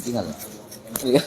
tinggal. Iya.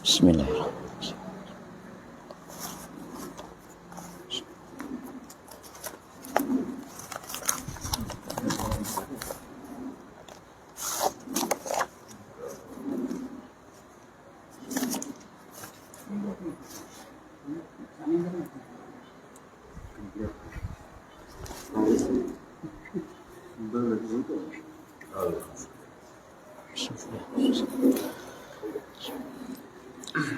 Bismillahirrahmanirrahim.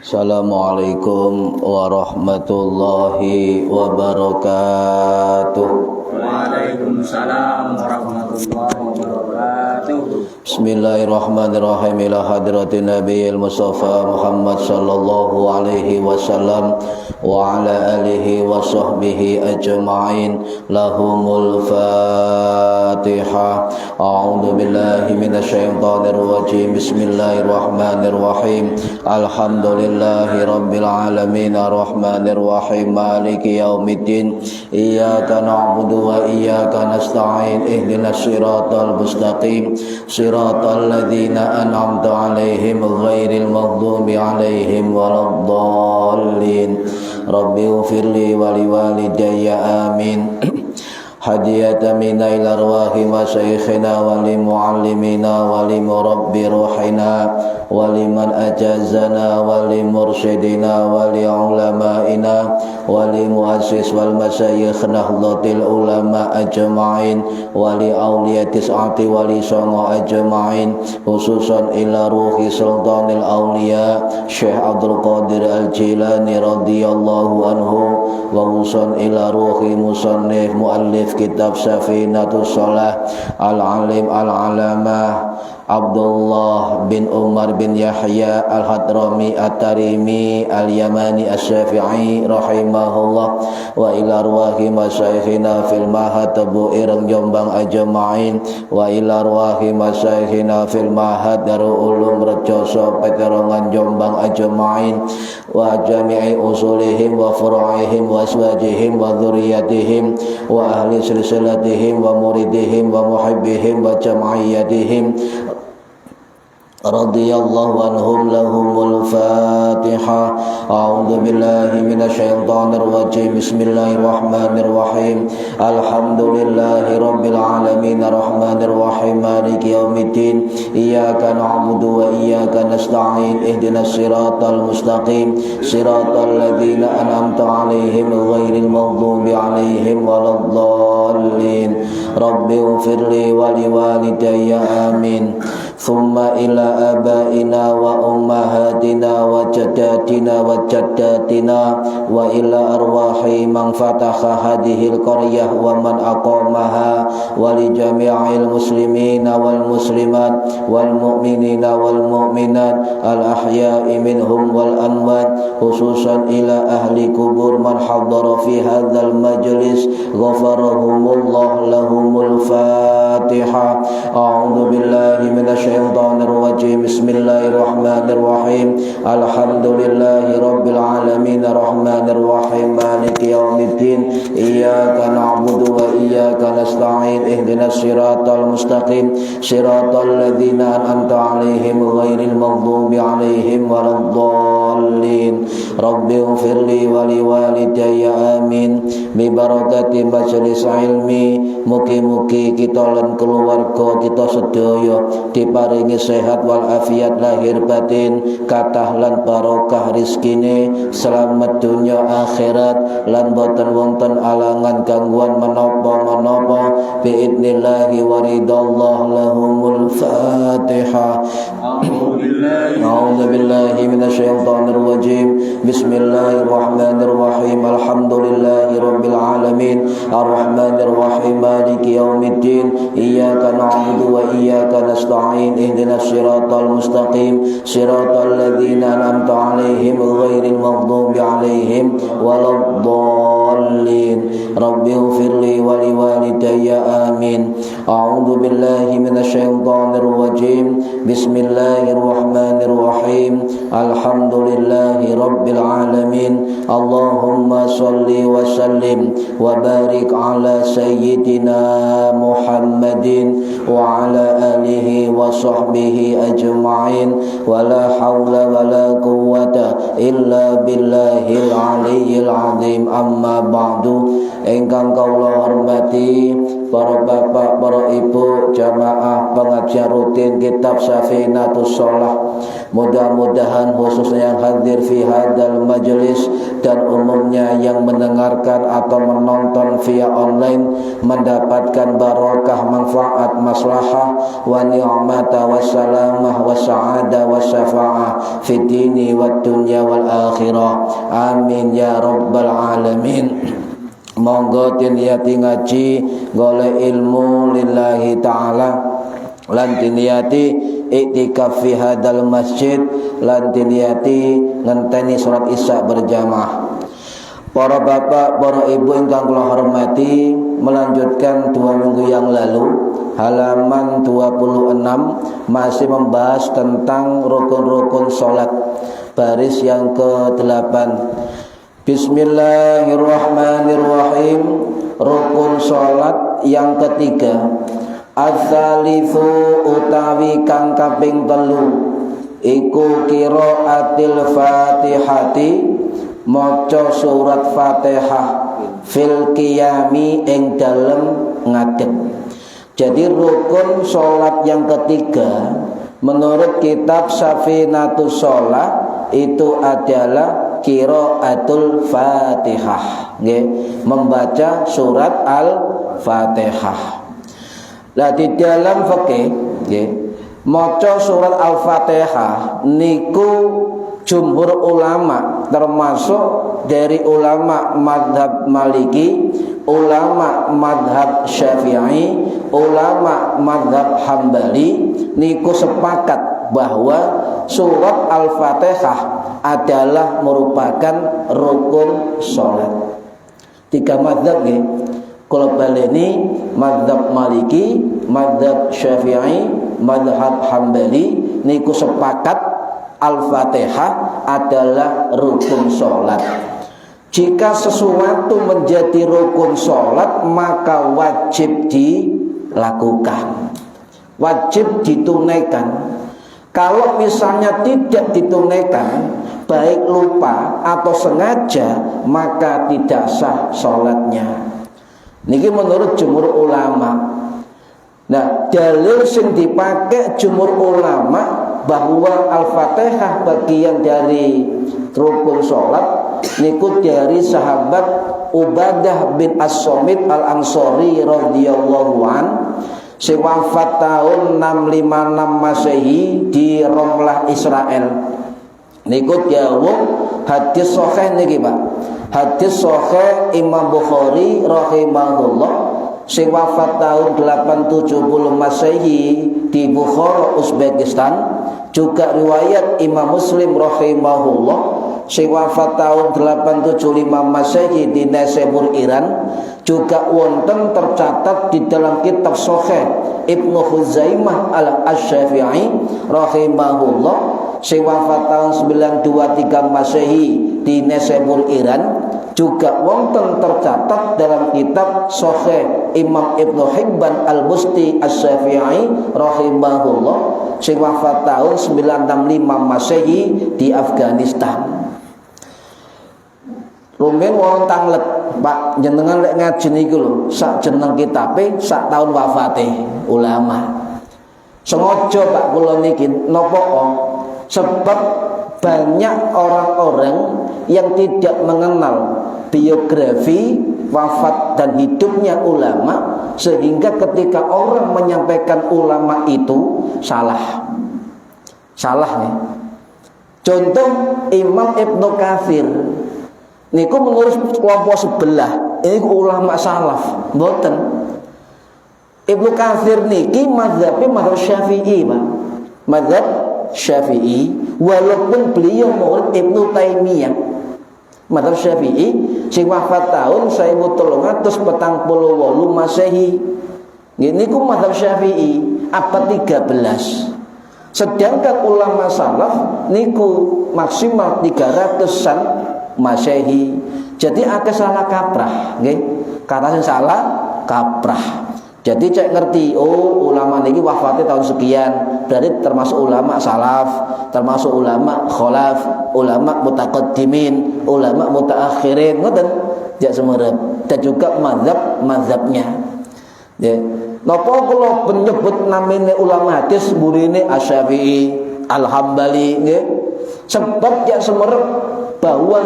Assalamualaikum warahmatullahi wabarakatuh. Waalaikumsalam warahmatullahi wabarakatuh. Bismillahirrahmanirrahim. Ila hadratin Nabiyil Mustafa Muhammad sallallahu alaihi wasallam wa ala alihi wa sahbihi ajma'in. Lahumul Fatihah. A'udzu billahi minasyaitonir rajim. Bismillahirrahmanirrahim. Alhamdulillahi rabbil alamin arrahmanir rahim maliki yaumiddin. Iyyaka na'budu wa iyyaka nasta'in. Ihdinas siratal mustaqim. Siratal ladzina an'amta 'alaihim ghairil maghdubi 'alaihim waladdallin. Rabbi ighfirli wa liwalidayya amin. Hadiyatan minna ila arwahi masyayikhina wa li muallimina wa li murabbi ruhina wa liman ajazana wa li mursyidina wa li ulamaina wa li muassis wal masyayikh nahdlatil ulama ajma'in wa li awliyatis ati wa li songo ajma'in, khususan ila ruhi sultanil awliya Syekh Abdul Qadir Al-Jilani radhiyallahu anhu, wa khususan ila ruhi musannif muallif kitab Safinatus Shalah Al-Alim Al-Alamah Abdullah bin Umar bin Yahya Al-Hadrami At-Tarimi Al-Yamani Asy-Syafi'i rahimahullah, wa ila arwahi masyayikhina fil Mahad Tebu Ireng Jombang ajma'in, wa ila arwahi masyayikhina fil Mahad Darul Ulum Rejoso Peterongan Jombang ajma'in, wa jami'i usulihim wa furu'ihim wa aswajihim wa dzurriyyatihim wa ahli silsilatihim wa muridihim wa muhibbihim wa jam'iyyatihim radhiyallahu anhum. Lahumul Fatihah. A'udzu billahi minasyaitonir rajim. Bismillahirrahmanirrahim. Alhamdulillahi rabbil alamin arrahmanir rahim maliki yaumiddin. Iyyaka na'budu wa iyyaka nasta'in. Ihdinas siratal mustaqim. Siratal ladzina an'amta 'alaihim ghairil maghdubi 'alaihim waladdallin. Rabbi ighfirli wa liwalidayya amin. Thumma ila abaina wa ummahatina wa jaddatina wa jaddatina wa ila arwahi man fataha hadhil qaryah wa man aqamaha wa li jami'il muslimina wal muslimat wal mu'minina wal mu'minat al ahya'i minhum wal amwat, khususan ila ahli kubur man hadara fi hadzal majlis ghafarahumullah. Lahumul Fatihah. A'udzu billahi minasyaitonir rajim. Bismillahirrahmanirrahim. Alhamdulillahi rabbil alamin arrahmanir rahim maliki yaumiddin. Iyyaka na'budu wa iyyaka nasta'in. Ihdinas siratal mustaqim. Siratal ladzina an'amta 'alaihim ghairil maghdubi 'alaihim waladdallin. Rabbi ighfirli wa liwalidayya amin. Bi barakati majelis ilmi, mugi-mugi kita lan keluarga kita sedaya diparingi sehat wal afiat lahir batin, kathah lan barokah rizkine, selamat dunya akhirat, lan boten wonten alangan gangguan menapa-menapa biidnillahi wa ridallah. Lahumul Fatihah. A'udzu billahi minasyaitonir rajim. Bismillahirrahmanirrahim. Alhamdulillahi rabbil alamin Ar-Rahmanir Rahim Maliki Yaumiddin Iyyaka na'budu wa iyyaka nasta'in Ihdinas siratal mustaqim Siratal ladzina an'amta 'alaihim ghairil maghdubi 'alaihim waladdallin. Rabbighfirli wa liwalidayya amin. A'udzu billahi minasyaitonir rajim. Bismillahirrahmanirrahim. Alhamdulillahi rabbil alamin. Allahumma shalli wa sallim wa barik ala sayyidina Muhammadin wa ala alihi wa sahbihi ajma'in. Wa la hawla wa la quwwata illa billahil aliyyil azim. Amma ba'du. Ingkang kula hormati para bapak, para ibu, jamaah pengajian rutin kitab Safinatus Shalah. Mudah-mudahan khususnya yang hadir fi hadal majlis dan umumnya yang mendengarkan atau menonton via online mendapatkan barokah, manfaat, maslahah wa ni'mata wa salamah wa sa'adah wa syafa'ah fi dini wa dunya wal akhirah. Amin ya rabbal alamin. Monggo tiniyati ngaji golek ilmu lillahi ta'ala lan tiniyati iktikaf fi hadal masjid lan tiniyati ngenteni salat isya berjamaah. Para bapak, para ibu ingkang kula hormati, melanjutkan 2 minggu yang lalu halaman 26 masih membahas tentang rukun-rukun salat baris yang ke-8. Bismillahirrahmanirrahim. Rukun salat yang ketiga. Ats-tsalitsu utawi kang kaping 3 iku qiraatil Fatihati, maca surat Fatihah fil qiyami ing dalem ngadeg. Jadi rukun salat yang ketiga menurut kitab Safinatus Shalah itu adalah qiraatul Fatihah, nggih, membaca surat Al-Fatihah. Lah di dalam fikih nggih, maca surat Al-Fatihah niku jumhur ulama termasuk dari ulama madhab Maliki, ulama madhab Syafi'i, ulama madhab Hambali niku sepakat bahwa surat Al-Fatihah adalah merupakan rukun salat. 3 mazhab nggih. Kula baleni mazhab Maliki, mazhab Syafi'i, mazhab Hambali niku sepakat Al-Fatihah adalah rukun salat. Jika sesuatu menjadi rukun salat maka wajib dilakukan, wajib ditunaikan. Kalau misalnya tidak ditunaikan, baik lupa atau sengaja, maka tidak sah salatnya. Niki menurut jumhur ulama. Nah, dalil sing dipakai jumhur ulama bahwa Al-Fatihah bagian dari rukun salat niku dari sahabat Ubadah bin As-Samit Al-Ansari radhiyallahu an, sing wafat tahun 656 Masehi di Romlah Israel. Niku dawuh hadis sahih niki Pak. Hadis sahih Imam Bukhari rahimahullah sing wafat tahun 870 Masehi di Bukhara Uzbekistan. Juga riwayat Imam Muslim rahimahullah sing wafat tahun 875 Masehi di Naisabur Iran. Juga wonten tercatat di dalam kitab Sahih Ibnu Khuzaimah Al-Asy-Syafi'i rahimahullah sing wafat tahun 923 Masehi di Naisabur Iran. Juga wonten tercatat dalam kitab Sahih Imam Ibnu Hibban Al-Busti Asy-Syafi'i rahimahullah sing wafat tahun 965 Masehi di Afghanistan. Rumen wong tanglet, Pak, jenengan lek ngaji niku lho, sak jeneng kitabe, sak tahun wafate ulama. Sengaja Pak kula niki napa kok? Sebab banyak orang-orang yang tidak mengenal biografi, wafat dan hidupnya ulama, sehingga ketika orang menyampaikan ulama itu salah nih. Contoh Imam Ibnu Katsir niku menurut kelompok sebelah ini ulama salaf mboten. Ibnu Katsir niki mazhab Syafi'i, Pak. Mazhab Syafi'i walaupun beliau murid Ibnu Taimiyah. Mazhab Syafi'i sing wafat tahun 1348 Masehi. Niku mazhab Syafi'i abad 13. Sedangkan ulama salaf niku maksimal 300-an Masehi. Jadi akeh salah kaprah, nggih. Kata sing salah kaprah. Jadi cek ngerti, oh ulama niki wafatnya tahun sekian, berarti termasuk ulama salaf, termasuk ulama khalaf, ulama mutaqaddimin, ulama mutaakhirin, ngoten. Jak semerep. Dan juga mazhabnya. Ya. Napa kula menyebut namine ulama hadis burine Asy-Syafi'i, Al-Hambali nggih. Sebab jak semerep bahwa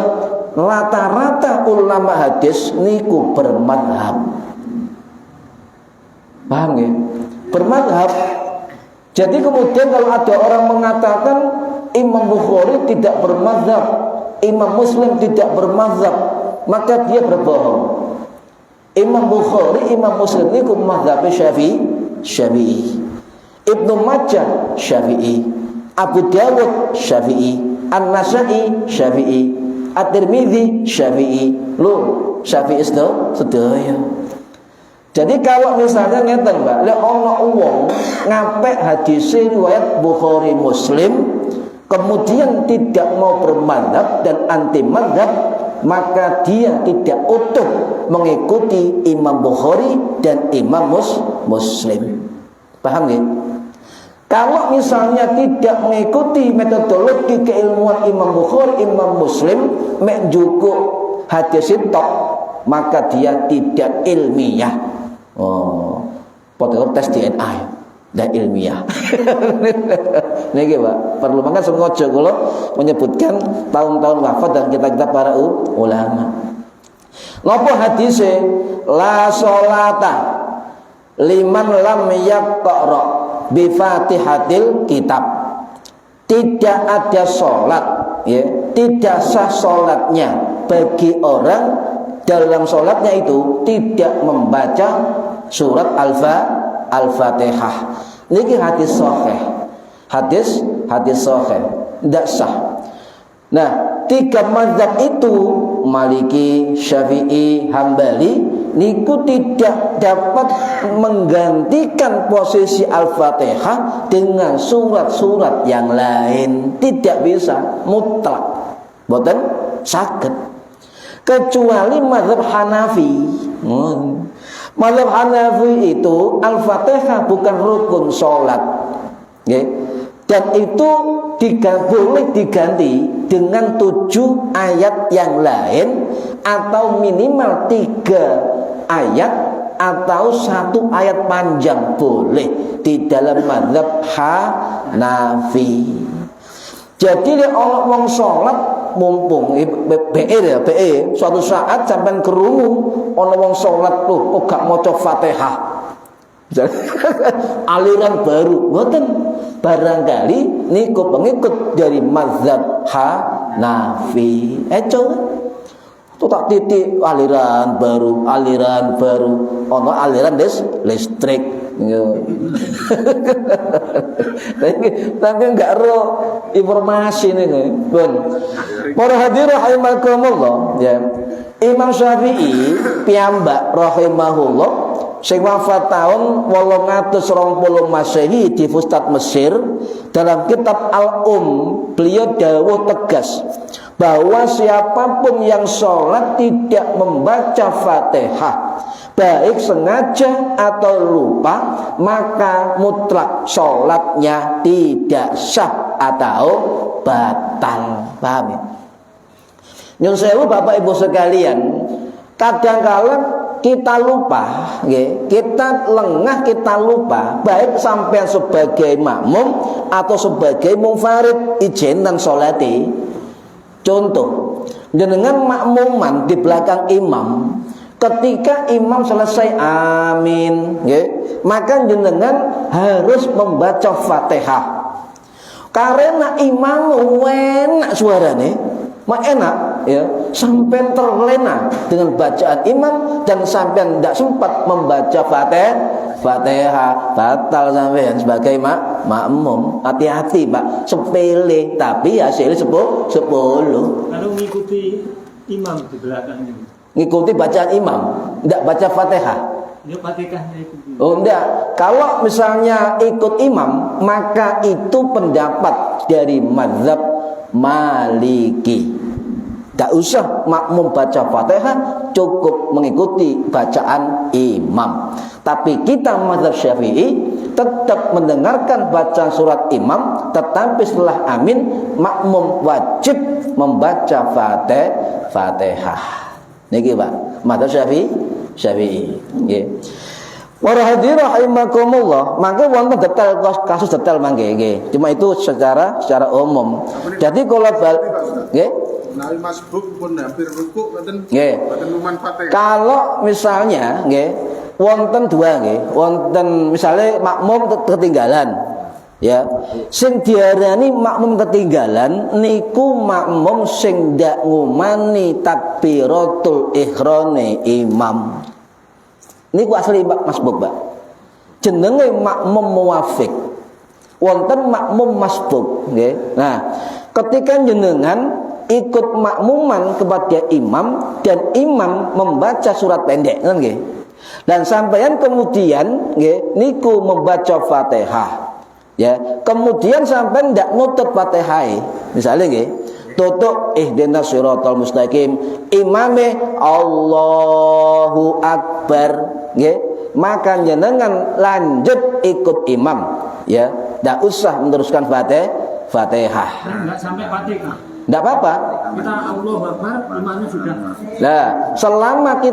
rata-rata ulama hadis niku bermadhab. Paham ya? Bermadhab. Jadi kemudian kalau ada orang mengatakan Imam Bukhari tidak bermadhab, Imam Muslim tidak bermadhab, maka dia berbohong. Imam Bukhari, Imam Muslim ini madhab Syafi'i. Ibnu Majah Syafi'i, Abu Dawud Syafi'i, An-Nasa'i Syafi'i, At-Tirmidzi Syafi'i. Loh, Syafi'i sedaya. Jadi kalau misalnya ngeten Mbak, lek ana wong ngapik hadis riwayat Bukhari Muslim kemudian tidak mau bermadhab dan anti madhab, maka dia tidak utuh mengikuti Imam Bukhari dan Imam Muslim. Paham nggih? Kalau misalnya tidak mengikuti metodologi keilmuan Imam Bukhari, Imam Muslim, mek njukuk hadis tok, maka dia tidak ilmiah. Oh, potong tes DNA dan ilmiah. Niki Pak, perlu banget sengaja kula menyebutkan tahun-tahun wafat dan kita para ulama. Napa hadise la sholata liman lam yaqra bi Fatihatil kitab. Tidak ada salat, ya, tidak sah salatnya bagi orang dalam salatnya itu tidak membaca surat Al-Fatihah. Niki hadis sahih. Hadis sahih, tidak sah. Nah, tiga mazhab itu Maliki, Syafi'i, Hambali niku tidak dapat menggantikan posisi Al-Fatihah dengan surat-surat yang lain. Tidak bisa, mutlak. Boten saged. Kecuali mazhab Hanafi. Mazhab Hanafi itu Al-Fatihah bukan rukun sholat, okay? Dan itu boleh diganti dengan 7 ayat yang lain, atau minimal 3 ayat, atau 1 ayat panjang boleh di dalam mazhab Hanafi. Jadi orang wong sholat mumpung BE suatu saat sampean kerungu ana wong salat kok gak maca Fatihah. Aliran baru mboten, barangkali niku pengikut dari mazhab Hanafi. Itu tak titik aliran baru ana aliran listrik. Tapi enggak roh informasi ini, Bun. Para hadirin rahimakumullah, ya. Imam Syafi'i piyambak rahimahullah sing wafat tahun 820 Masehi di Fustat Mesir, dalam kitab beliau dawuh tegas bahwa siapapun yang sholat tidak membaca Fatihah, baik sengaja atau lupa, maka mutlak sholatnya tidak sah atau batal. Paham ya? Nyun sewu Bapak Ibu sekalian, kadang-kala kita lupa, kita lengah, kita lupa, baik sampai sebagai makmum atau sebagai munfarid ijenan sholati. Contoh, dengan makmuman di belakang imam, ketika imam selesai amin, maka jenengan harus membaca Fatihah. Karena imam enak suaranya, enak. ya, sampai terlena dengan bacaan imam dan sampai tidak sempat membaca Fatihah, batal sampean sebagai makmum. Hati-hati, Pak. Sepele tapi hasilnya 10. Kalau mengikuti imam di belakangnya. Ngikuti bacaan imam, tidak baca Fatihah. Ya Fatihahnya itu. Oh enggak, kalau misalnya ikut imam maka itu pendapat dari mazhab Maliki. Tidak usah makmum baca Fatihah, cukup mengikuti bacaan imam. Tapi kita mazhab Syafi'i tetap mendengarkan bacaan surat imam, tetapi setelah amin makmum wajib membaca Fatihah. Niki Pak, mazhab Syafi'i. Nggih. Para hadirin rahimakumullah, mangke wonten detail kasus detail mangke nggih. Cuma itu secara umum. Jadi kalau nggih Nabi masbuk pun hampir rukuk ngoten. Nggih. Kalau misalnya nggih wonten dua nggih, wonten misale makmum ketinggalan. Ya, sing diarani makmum ketinggalan niku makmum sing ndak ngumani takbiratul ihrame imam. Niku asli masbuk, Pak. Jenenge makmum muwafiq. Wonten makmum masbuk, nggih. Nah, ketika jenengan ikut makmuman kepada imam dan imam membaca surat pendek, kan nggih. Dan sampeyan kemudian nggih niku membaca Fatihah. Ya, kemudian sampai ndak nutup Fatihah. Misalnya nggih, tutup ihdinas siratal mustaqim, imame Allahu akbar, nggih. Maka jenengan lanjut ikut imam, ya. Ndak usah meneruskan Fatihah. Enggak sampai Fatihah. Tidak apa-apa. Kita Allahu Akbar, imamnya sudah. Nah, selama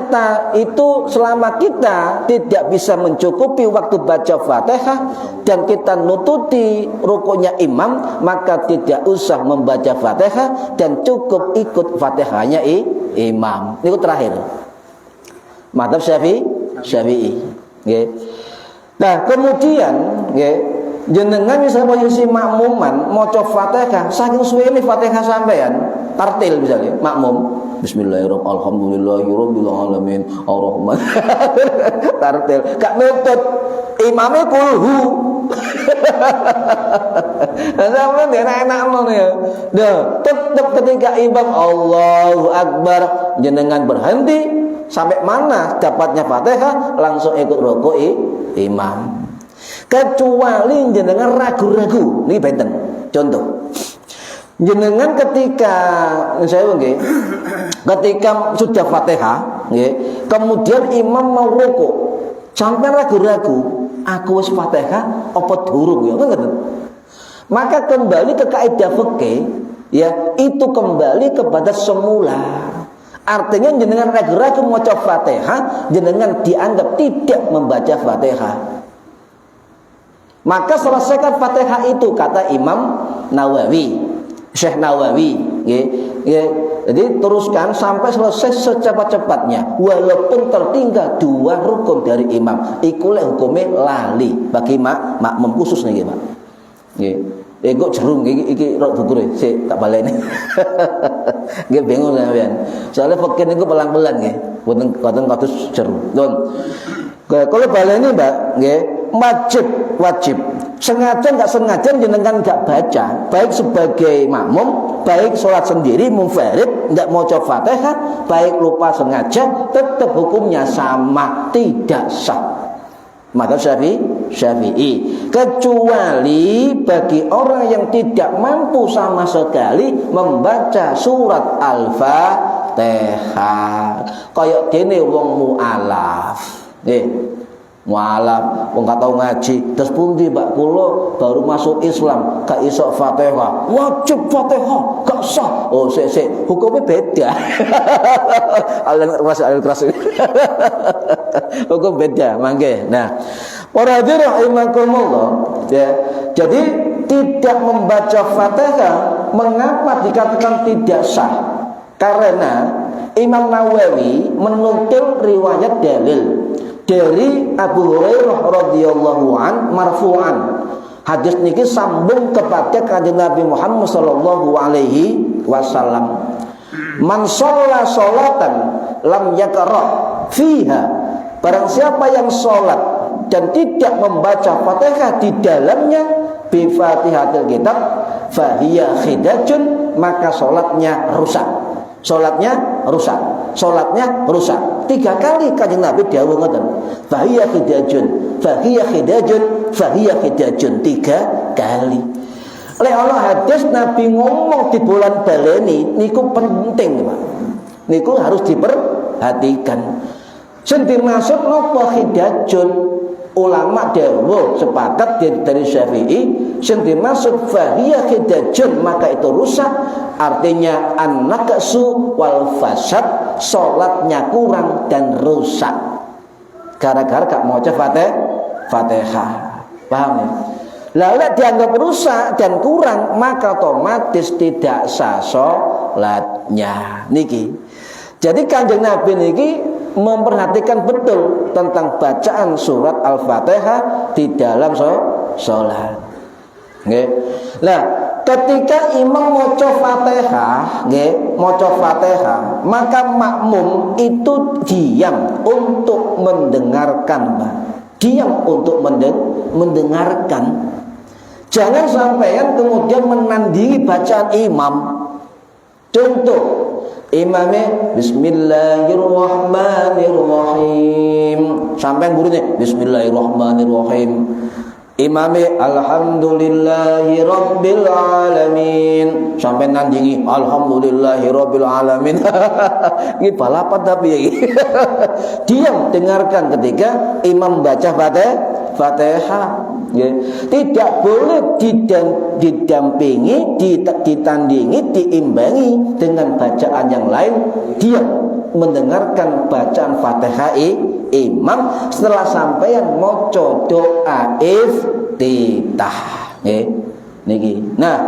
kita tidak bisa mencukupi waktu baca Fatihah dan kita nututi rukunya imam, maka tidak usah membaca Fatihah dan cukup ikut Fatihahnya imam. Itu terakhir. Mazhab Syafi'i. Nggih. Nah, kemudian nggih jenengan misalnya posisi makmuman maca Fatihah saking suwene Fatihah sampean tartil misalnya makmum bismillahirrahmanirrahim alhamdulillahirabbil alamin arrahman tartil gak nutut imame kulhu sampean enak-enak ya. Nah, tetap ketika imam Allahu akbar jenengan berhenti sampai mana dapatnya Fatihah langsung ikut rukuk imam. Kecuali jenengan ragu-ragu, ini benten. Contoh, jenengan ketika saya nggih, ketika sudah Fatihah, nggih, kemudian imam mau rukuk, sampai ragu-ragu, aku wis Fatihah apa durung ya, ngoten. Maka kembali ke kaidah fikih, ya, itu kembali kepada semula. Artinya jenengan ragu-ragu maca Fatihah, jenengan dianggap tidak membaca Fatihah. Maka selesaikan Fatihah itu kata Imam Nawawi, Syekh Nawawi, nggih. Jadi teruskan sampai selesai secepat-cepatnya walaupun tertinggal 2 rukun dari imam. Iku lek hukume lali bagi makmum khusus niki, Pak. Nggih. Kok jerung iki rok dukure sik tak baleni. Nggih bingung sampean. Soalnya fikih niku pelan-pelan nggih. Boten kados jerung. Don. Kalau baleni, Mbak, nggih, wajib. Sengaja enggak sengaja jenengan enggak baca, baik sebagai makmum, baik sholat sendiri munfarid enggak maca Fatihah, baik lupa sengaja, tetap hukumnya sama, tidak sah. Maka Syafi'i, kecuali bagi orang yang tidak mampu sama sekali membaca surat Al-Fatihah, kayak dene wong mualaf, mualaf, wong gak tau ngaji, terus pundi Mbak kula baru masuk Islam, gak iso Fatihah, wajib Fatihah, gak sah. Oh, sik, hukumnya beda. Al-keras. Hukum beda, mangke. Nah, para hadirin rahimakumullah, ya. Jadi tidak membaca Fatihah mengapa dikatakan tidak sah? Karena Imam Nawawi menukil riwayat dalil dari Abu Hurairah radhiyallahu an marfu'an. Hadis niki sambung kepada kanjeng Nabi Muhammad sallallahu alaihi wasallam. Man shalla sholatan lam yaqra fiha, barang siapa yang sholat dan tidak membaca Fatihah di dalamnya, bi Fatihatil kitab fahiya khidajun, maka sholatnya rusak. Sholatnya rusak. Sholatnya rusak. 3 kali Kanjeng Nabi dawuh ngoten. Fahiya khidajun, fahiya khidajun, fahiya khidajun, 3 kali. Oleh Allah hadis Nabi ngomong di bulan baleni niku penting, Pak. Niku harus diperhatikan. Sing dimaksud napa khidajun? Ulama dawuh sepakat dari Syafi'i, sing dimaksud fahiya khidajun maka itu rusak, artinya an-naqsu wal fasad, salatnya kurang dan rusak. Gara-gara gak maca Fatihah. Paham ya? Lalu dianggap rusak dan kurang, maka otomatis tidak sah sholatnya. Niki. Jadi Kanjeng Nabi niki memperhatikan betul tentang bacaan surat Al-Fatihah di dalam sholat. Nggih. Nah, ketika imam maca Fatihah, nggih, maca Fatihah, maka makmum itu diam untuk mendengarkan, Pak. Diam untuk mendengarkan. Jangan sampean kemudian menandingi bacaan imam. Contoh, imamnya Bismillahirrahmanirrahim, sampean gurunya Bismillahirrahmanirrahim. Imamnya Alhamdulillahi Rabbil Alamin, sampean nandingi Alhamdulillahi Rabbil Alamin. Ini balapan tapi diam dengarkan ketika imam baca Fatihah. Ya. Tidak boleh didampingi, ditandingi, diimbangi dengan bacaan yang lain. Dia mendengarkan bacaan Fatihah imam setelah sampeyan maca doa iftitah. Ya. Niki. Nah,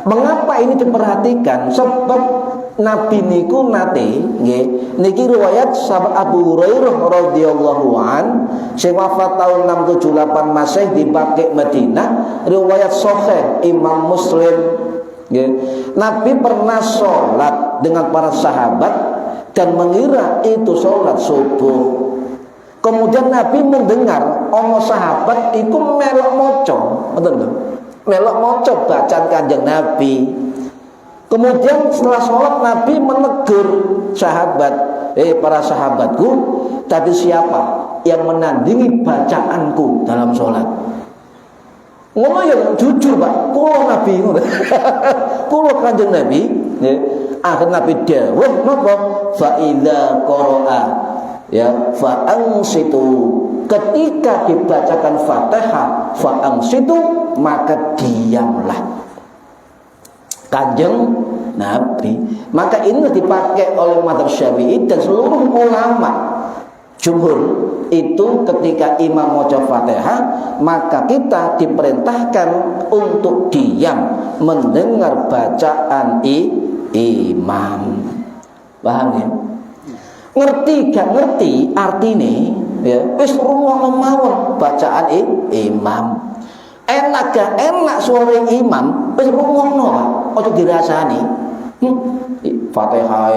mengapa ini diperhatikan? Sebab Nabi niku nate, nggih, niki riwayat sahabat Abu Hurairah radhiyallahu an, sing wafat tahun 678 Masehi di Baqi Madinah, riwayat sahih Imam Muslim, nggih. Nabi pernah sholat dengan para sahabat dan mengira itu sholat subuh. Kemudian Nabi mendengar ono sahabat iku melok maca, ngoten lho. Melok maca bacaan Kanjeng Nabi. Kemudian setelah sholat Nabi menegur sahabat, para sahabatku, tadi siapa yang menandingi bacaanku dalam sholat? Ngono ya jujur, Pak. Kulo Nabi, kulo Kanjeng Nabi. Akhir Nabi dawuh napa? Fa idza qara'a ya fa ansitu, ketika dibacakan Fatihah fa ansitu, maka diamlah. Kanjeng Nabi. Maka ini dipakai oleh mazhab Syafi'i dan seluruh ulama jumhur itu ketika imam maca Fatihah, maka kita diperintahkan untuk diam mendengar bacaan imam. Paham ya? Ngerti gak ngerti artine ya, wis rungono mawon bacaan imam. Enak gak enak suara imam, wis rungono, Pak. Aja dirasani. Fatihah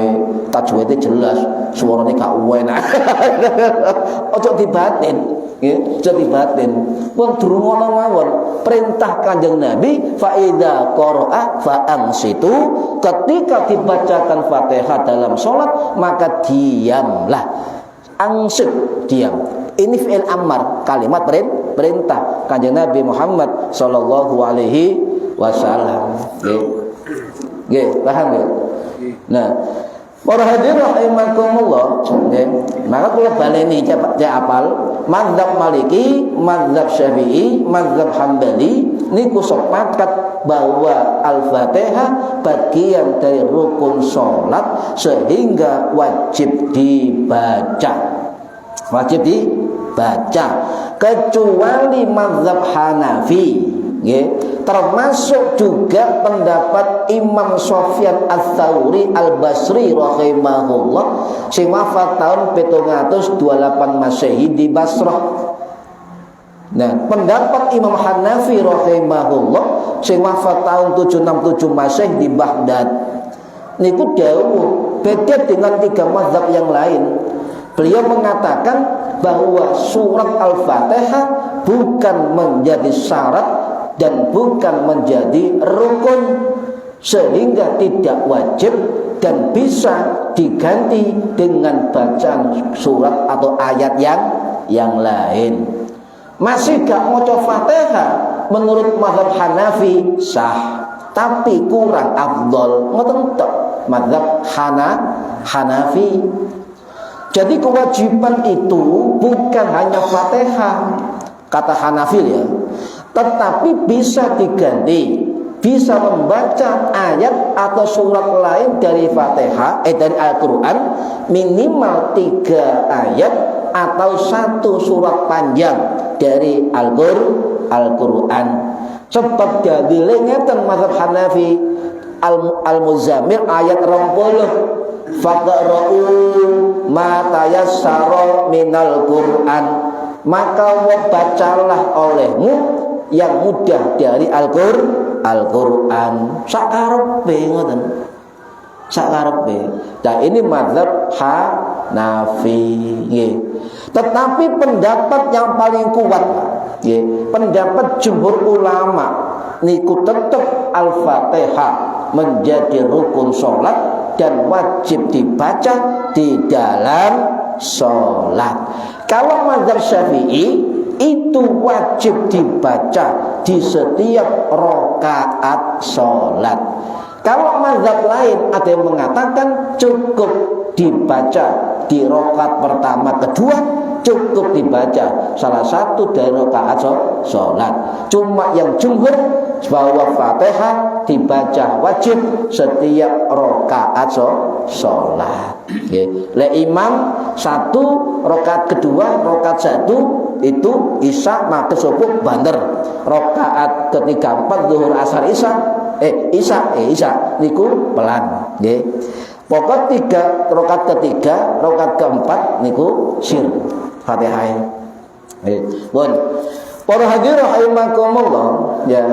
tajwidnya jelas, suaranya gak enak. Aja dibatin, nggih, aja dibatin. Wong durungono mawon. Perintah Kanjeng Nabi, fa idza qara'a fa ansitu, ketika dibacakan Fatihah dalam salat, maka diamlah. Ansit, diam. Ini fi'il amar, kalimat perintah Kanjeng Nabi Muhammad sallallahu alaihi wasallam. Nggih, paham nggih? Nah, para hadirin rahimakumullah, maka kula baleni cek apal mazhab Maliki, mazhab Syafi'i, mazhab Hambali niku sepakat bahwa Al-Fatihah bagian dari rukun salat sehingga wajib dibaca. Wajib dibaca, kecuali mazhab Hanafi, termasuk juga pendapat Imam Sufyan Ats-Tsauri Al-Basri rahimahullah, sing wafat tahun 728 Masehi di Basrah. Nah, pendapat Imam Hanafi rahimahullah sing wafat tahun 767 Masehi di Baghdad, niku dawuh beda dengan 3 mazhab yang lain. Beliau mengatakan bahwa surat Al-Fatihah bukan menjadi syarat dan bukan menjadi rukun, sehingga tidak wajib dan bisa diganti dengan bacaan surat atau ayat yang lain. Masih gak maca Fatihah menurut mazhab Hanafi sah, tapi kurang afdol ngoten tok mazhab Hanafi. Jadi kewajiban itu bukan hanya Fatihah kata Hanafi ya, tetapi bisa diganti, bisa membaca ayat atau surat lain dari Fatihah dari Al-Quran, minimal 3 ayat atau 1 surat panjang dari Al-Quran. Sebab dalile ngeten mazhab Hanafi, Al-Muzammil ayat 20, faqra'u ma tayassara minal Qur'an, maka bacalah olehmu yang mudah dari Al-Quran. Sakarepe ngoten. Sakarepe. Nah ini mazhab Hanafi nggih. Tetapi pendapat yang paling kuat nggih, pendapat jumhur ulama niku tetap Al-Fatihah menjadi rukun salat dan wajib dibaca di dalam salat. Kalau mazhab Syafi'i itu wajib dibaca di setiap rakaat sholat. Kalau mazhab lain ada yang mengatakan cukup dibaca di rakaat pertama, kedua, cukup dibaca salah satu dari rakaat sholat. Cuma yang jumhur bahwa Fatihah dibaca wajib setiap rakaat sholat. Le imam 1 rakaat kedua, rakaat 1 itu isya maka subuh banter, rakaat ketiga 4 zuhur asar isya niku pelan nggih. Pokok 3 rakaat ketiga, rakaat keempat niku sir Fatihah. Bon. Para hadirin rahimakumullah ya.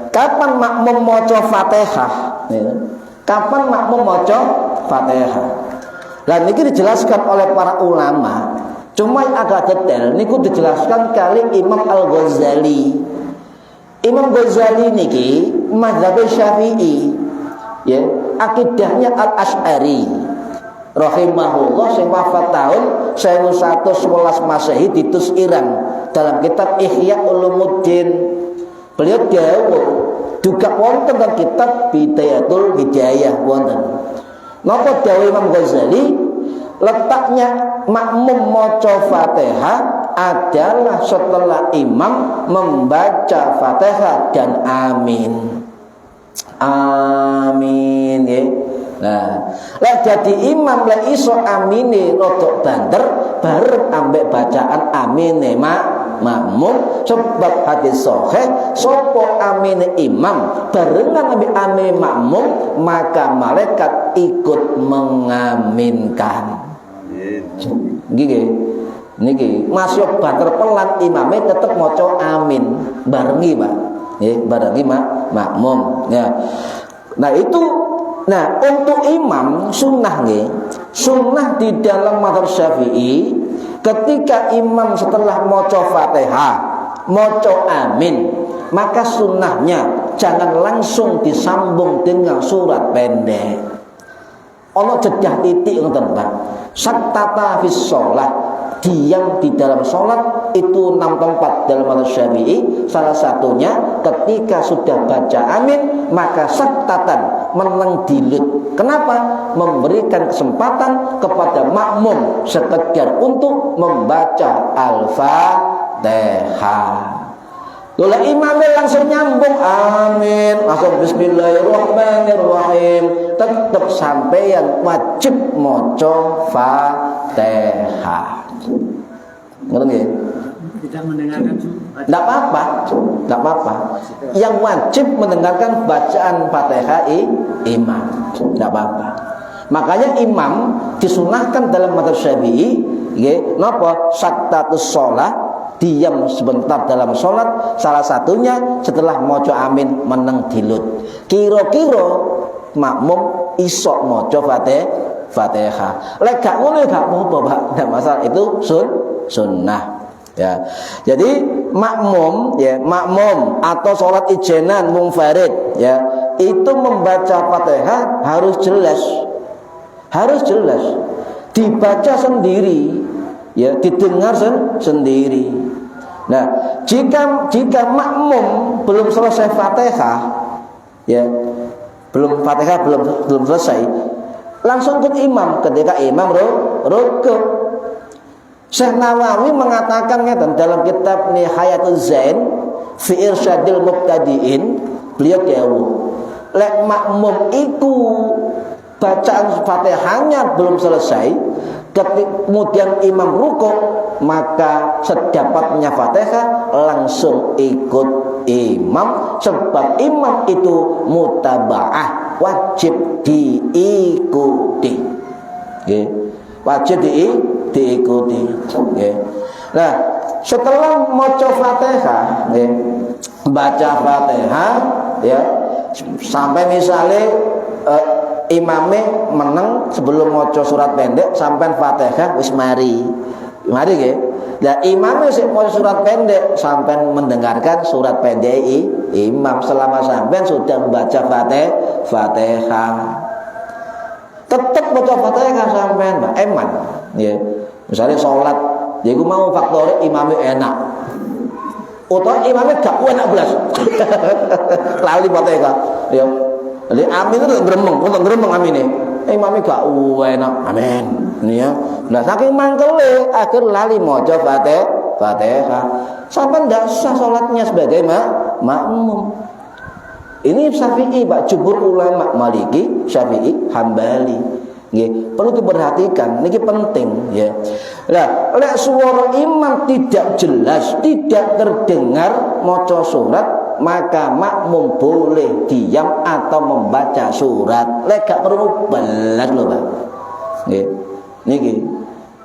Kapan makmum maca Fatihah? Ya. Kapan makmum maca Fatihah? Lah niki dijelaskan oleh para ulama. Cuma agak detail niku dijelaskan kali Imam Al-Ghazali. Imam Ghazali niki mazhab Syafi'i. Ya, akidahnya Al-Asy'ari. Rahimahullah sing wafat tahun 1111 Masehi di Tus Iran dalam kitab Ihya Ulumuddin. Beliau dawuh juga wonten dalam kitab Bidayatul Hidayah wonten. Napa dawuh Imam Ghazali? Letaknya makmum maca Fatihah adalah setelah imam membaca Fatihah dan amin. Amin ya. Nah, lek dadi imam lek iso amine rodok banter bareng ambek bacaan amine makmum, sebab hadis sahih sapa amine imam barengan ambek amine makmum maka malaikat ikut mengaminkan. Nggih niki masih banter pelan imame tetep maca amin barengi Pak nggih barengi makmum ya. Nah itu untuk imam sunnah nggih, sunnah di dalam mazhab Syafi'i ketika imam setelah maca Fatihah maca amin maka sunnahnya jangan langsung disambung dengan surat pendek. Ono jedah titik ngoten Pak. Saktata fis shalah, diam di dalam sholat itu 6 tempat dalam mazhab Syafi'i. Salah satunya ketika sudah baca amin maka saktatan meneng dilut. Kenapa? Memberikan kesempatan kepada makmum sekedar untuk membaca Al-Fatihah. Dola imamnya langsung nyambung amin, langsung bismillahirrahmanirrahim, tetap sampeyan wajib maca Fatihah. Ngerti nggih? Tidak mendengarkan Tidak apa-apa. Yang wajib mendengarkan bacaan Fatihah imam. Tidak apa-apa. Makanya imam disunahkan dalam mazhab Syafi'i, nggih, napa? Saktatus shalah, diam sebentar dalam sholat. Salah satunya setelah maca amin meneng dilut. Kira-kira makmum isok maca Fatihah. Lek gak ngono gak apa-apa, Pak. Enggak masalah, itu sunnah. Ya. Jadi makmum atau sholat ijenan munfarid ya, itu membaca Fatihah harus jelas. Harus jelas. Dibaca sendiri ya, didengar sendiri. Nah, jika makmum belum selesai Fatihah ya, belum selesai, langsung ke imam ketika imam rukuk. Syekh Nawawi mengatakan dalam kitab Nihayatul Zain fi Irsyadil Mubtadi'in, beliau dawuh, lek makmum iku bacaan Fatihahnya belum selesai, kemudian imam rukuk, maka sedapatnya Fatihah langsung ikut imam, sebab imam itu mutaba'ah, wajib diikuti. Okay. Wajib diikuti. Okay. Nah, setelah maca Fatihah, baca Fatihah, ya, sampai misalnya imamnya meneng sebelum maca surat pendek sampai Fatihah wis mari nggih. Lah imamnya sik maca surat pendek sampai mendengarkan surat pendek imam selama sampai sudah membaca Fatihah. Tetap baca Fatihah sampean, Mbak, eman. Ya. Misalnya sholat, ya iku mau faktor imamnya enak. Utawa imamnya gak enak belas. Lali Fatihah. Ya. Jadi amin itu gremeng amine. Imamnya gak enak. Amin. Ya. Nah, saking mangkele akhir lali maca Fatihah. Sampai ndak sah sholatnya sebagai makmum. Ini Syafi'i, Pak, jumhur ulama Maliki, Syafi'i, Hambali. Nggih, perlu diperhatikan, niki penting ya. Lah, lek suara imam tidak jelas, tidak terdengar maca surat, maka makmum boleh diam atau membaca surat. Lek gak perlu belas lho, Pak. Nggih. Niki.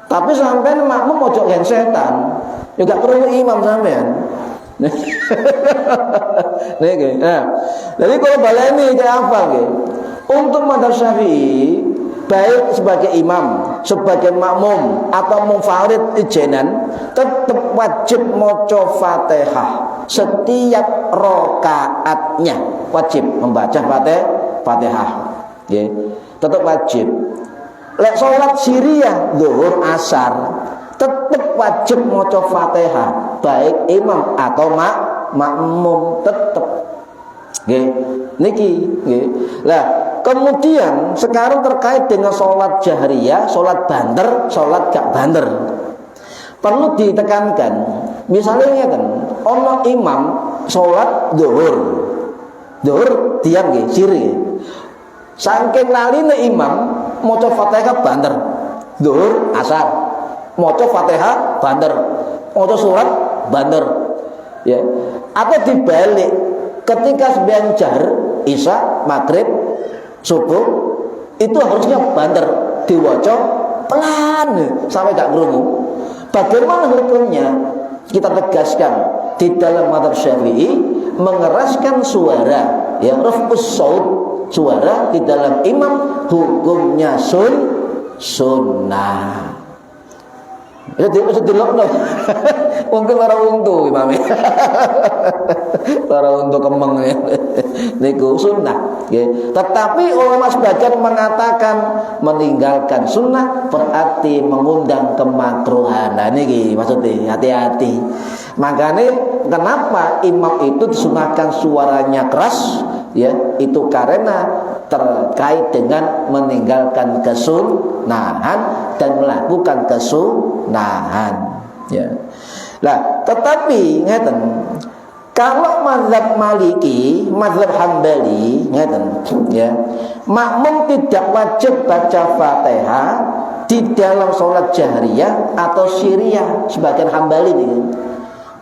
Tapi sampean makmum ojo gen setan. Ya gak perlu imam sampean. Nah, jadi kalau baleni kayak apa nggih? Untuk madzhab Syafi'i, baik sebagai imam, sebagai makmum atau munfarid ijenan, tetap wajib maca Fatihah setiap rakaatnya, wajib membaca Fatihah. Nggih, tetap wajib. Lek salat siriyah zuhur asar, tetap wajib maca Fatihah, baik imam atau makmum tetap. Nggih, niki nggih. Lah, kemudian sekarang terkait dengan salat jahriyah, salat banter, salat gak banter. Perlu ditekankan. Misalnya ngeten, ana imam salat zuhur. Zuhur diam nggih, siri. Saking laline imam maca Fatihah banter. Zuhur asar maca Fatihah banter, maca surat banter, ya. Atau dibalik, ketika sembahyang jahr, isya, maghrib, subuh, itu harusnya banter, diwaca pelan sampai gak krungu. Bagaimana hukumnya? Kita tegaskan di dalam madzhab Syafi'i, mengeraskan suara, ya, raf'us shaut, suara di dalam imam hukumnya sunnah. Itu dilokno. Mungkin para untu imam. Para untu kemeng niku sunnah, nggih. Tetapi ulama sebagian mengatakan meninggalkan sunnah berarti mengundang kemakruhan. Nah niki maksudnya, hati-hati. Makanya kenapa imam itu disunahkan suaranya keras, ya, itu karena terkait dengan meninggalkan kesunahan dan melakukan kesunahan, ya. Nah, tetapi ngeten, kalau mazhab Maliki, mazhab Hambali, ngeten, ya, makmum tidak wajib baca Fatihah di dalam sholat jahriyah atau siriyah. Sebagian Hambali nih,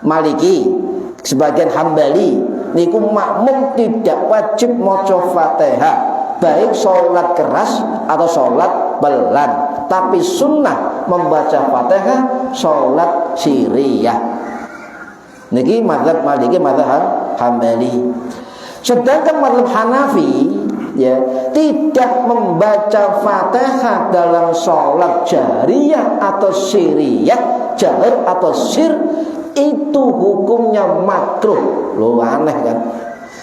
Maliki, sebagian Hambali niku makmum tidak wajib maca Fatihah, baik sholat keras atau sholat pelan, tapi sunnah membaca Fatihah sholat siriyah. Niki mazhab Maliki, mazhab Hambali. Sedangkan mazhab Hanafi, ya, tidak membaca Fatihah dalam sholat jahriyah atau siriyah, jahar atau sir, itu hukumnya makruh. Loh, aneh kan?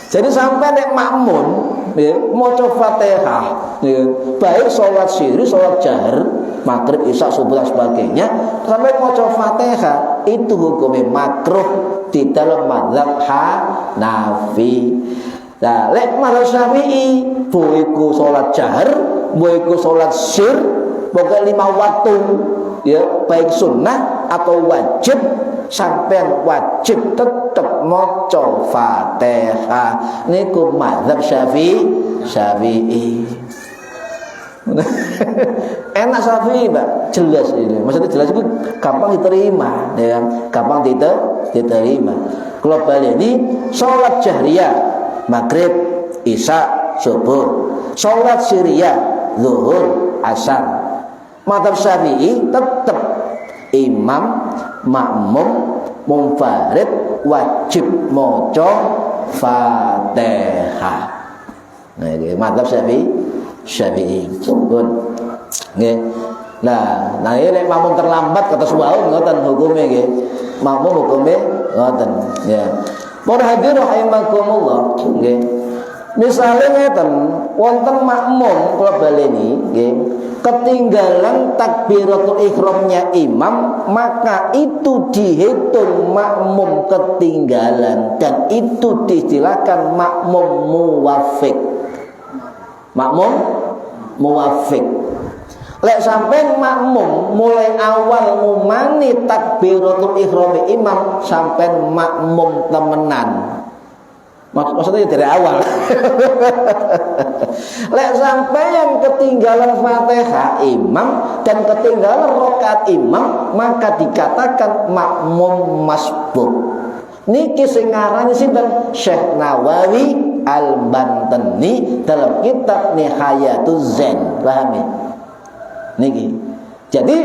Jadi sampai nek makmun ya, maca Fatihah ya, baik sholat siri, sholat jahar, maghrib, isya, subuh dan sebagainya, sampai maca Fatihah itu hukumnya makruh di dalam mazhab Hanafi. Nah, lek mazhab Syafi'i, boiku sholat jahar, boiku sholat sir, pokoknya 5 waktu ya, baik sunnah atau wajib, sampean wajib tetap maca Fatihah. Niku mazhab Syafi'i. Enak Syafi'i, Mbak. Jelas ini. Maksudnya jelas itu gampang diterima, ya, gampang diterima. Kalau balik ini salat jahriyah, maghrib, isya, subuh. Salat siriyah, zuhur, asar. Mazhab Syafi'i tetap imam, makmum, munfarid wajib maca Fatihah. Nah, iki mazhab Syafi'i. Pun. Nggih. Nah, ini lek makmum terlambat kata suwau ngoten hukume nggih. Makmum hukume ngoten, ya. Para hadirin rahimakumullah, nggih. Misale ngeten, wonten makmum kula baleni nggih, ketinggalan takbiratul ihramnya imam, maka itu dihitung makmum ketinggalan dan itu diistilahkan makmum muwafiq. Makmum muwafiq. Lek sampai makmum mulai awal ngumani takbiratul ihram imam sampai makmum temenan. Maksudnya dari awal. Lek sampai yang ketinggalan Fatihah imam dan ketinggalan rakaat imam, maka dikatakan makmum masbuk. Niki sing ngarani sinten? Syekh Nawawi Al-Bantani dalam kitab Nihayatuz Zain. Paham ya? Niki. Jadi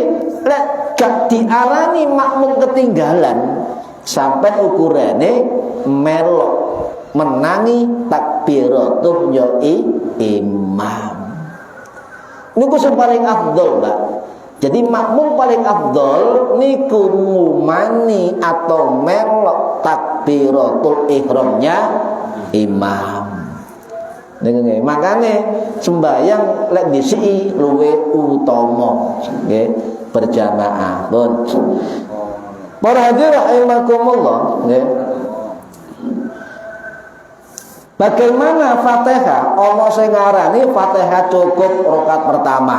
lek gak diarani makmum ketinggalan sampai ukurannya melok menangi takbiratul imam. Niku sing paling afdol, Pak. Jadi makmum paling afdol niku ngumani atau melok takbiratul ihramnya imam. Nggih, makane sembahyang lek disi luwe utama nggih berjamaah. Pun. Para hadirin rahimakumullah, nggih. Bagaimana Fatihah? Allah sing ngarani Fatihah cukup rakaat pertama.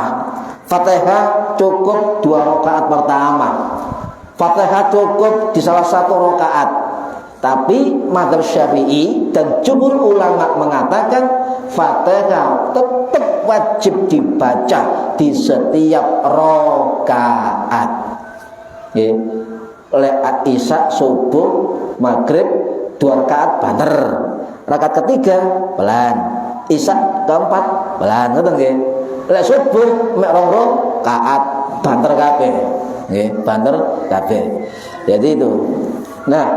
Fatihah cukup 2 rakaat pertama. Fatihah cukup di salah satu rakaat. Tapi mazhab Syafi'i dan jumhur ulama mengatakan Fatihah tetap wajib dibaca di setiap rakaat. Nggih. Lek isya, subuh, maghrib 2 rakaat banter. Rakaat ketiga pelan, isya keempat pelan, ngoten nggih. Lek subuh mek 2 rakaat banter kabeh. Nggih, banter kabeh. Jadi itu. Nah,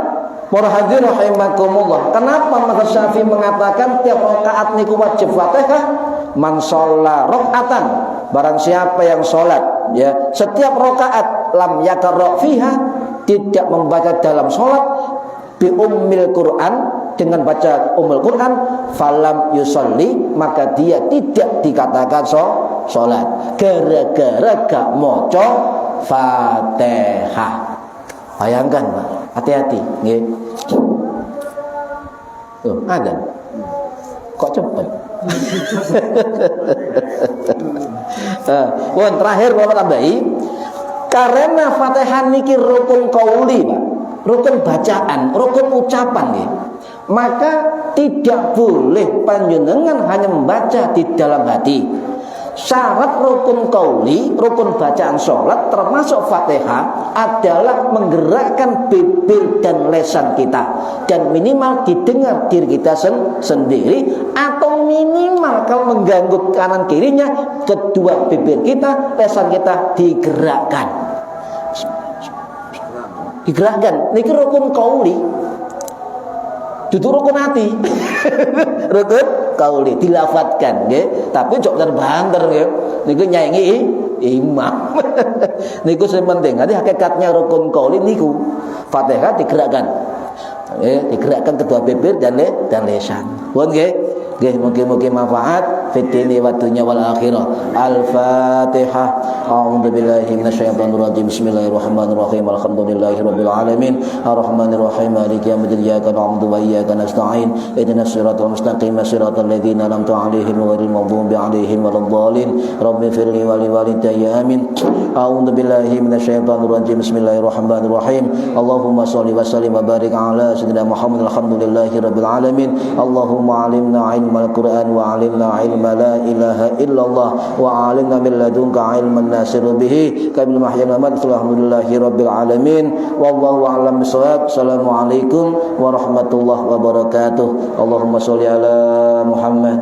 para hadirin rahimakumullah, kenapa mazhab Syafi'i mengatakan tiap rakaat niku wajib Fatihah? Man shalla rakaatan, barang siapa yang salat ya, setiap rakaat lam yaqra fiha, tidak membaca dalam salat bi ummil Quran, dengan baca ummul Quran, falam yusolli, maka dia tidak dikatakan salat gara-gara gak maca Fatihah. Bayangkan, Pak. Hati-hati, nggih. Tuh, ada. Kok cepet? Terakhir Bapak tambahi, karena Fatihah niki rukun qauli, Pak. Rukun bacaan, rukun ucapan nggih. Maka tidak boleh panjenengan hanya membaca di dalam hati. Syarat rukun qauli, rukun bacaan sholat termasuk Fatihah adalah menggerakkan bibir dan lesan kita, dan minimal didengar diri kita sendiri, atau minimal kalau mengganggu kanan kirinya, kedua bibir kita, lesan kita digerakkan. Ini rukun qauli, itu rukun hati. Rukun qauli dilafatkan nggih, tapi cok banter nggih. Niku nyanyi imam. Niku sing penting. Nanti hakikatnya rukun qauli niku Fatihah digerakkan. Digerakkan kedua bibir dan lisan. Pun nggih. Nggih mugi-mugi manfaat fid dini wa dunya wal akhirah. Al-Fatihah. A'udzu billahi minasyaitonir rajim. Bismillahirrahmanirrahim. Alhamdulillahirabbil alamin. Arrahmanir rahim. Maliki yaumiddin. Iyyaka na'budu wa iyyaka nasta'in. Ihdinas siratal mustaqim. Siratal ladzina an'amta 'alaihim ghairil maghdubi 'alaihim waladdallin. Rabbighfirli wa li walidayya amin. A'udzu billahi minasyaitonir rajim. Bismillahirrahmanirrahim. Allahumma shalli wa sallim wa barik 'ala sayyidina Muhammad. Alhamdulillahirabbil alamin. Allahumma 'allimna al-Quran wa 'alimna ilma la ilaha illallah wa 'alimna min ladunka ilman nasiru bihi kabil mahyana mat. Alhamdulillahi rabbil alamin. Wallahu a'lam bissawab. Assalamualaikum warahmatullahi wabarakatuh. Allahumma sholli ala Muhammad.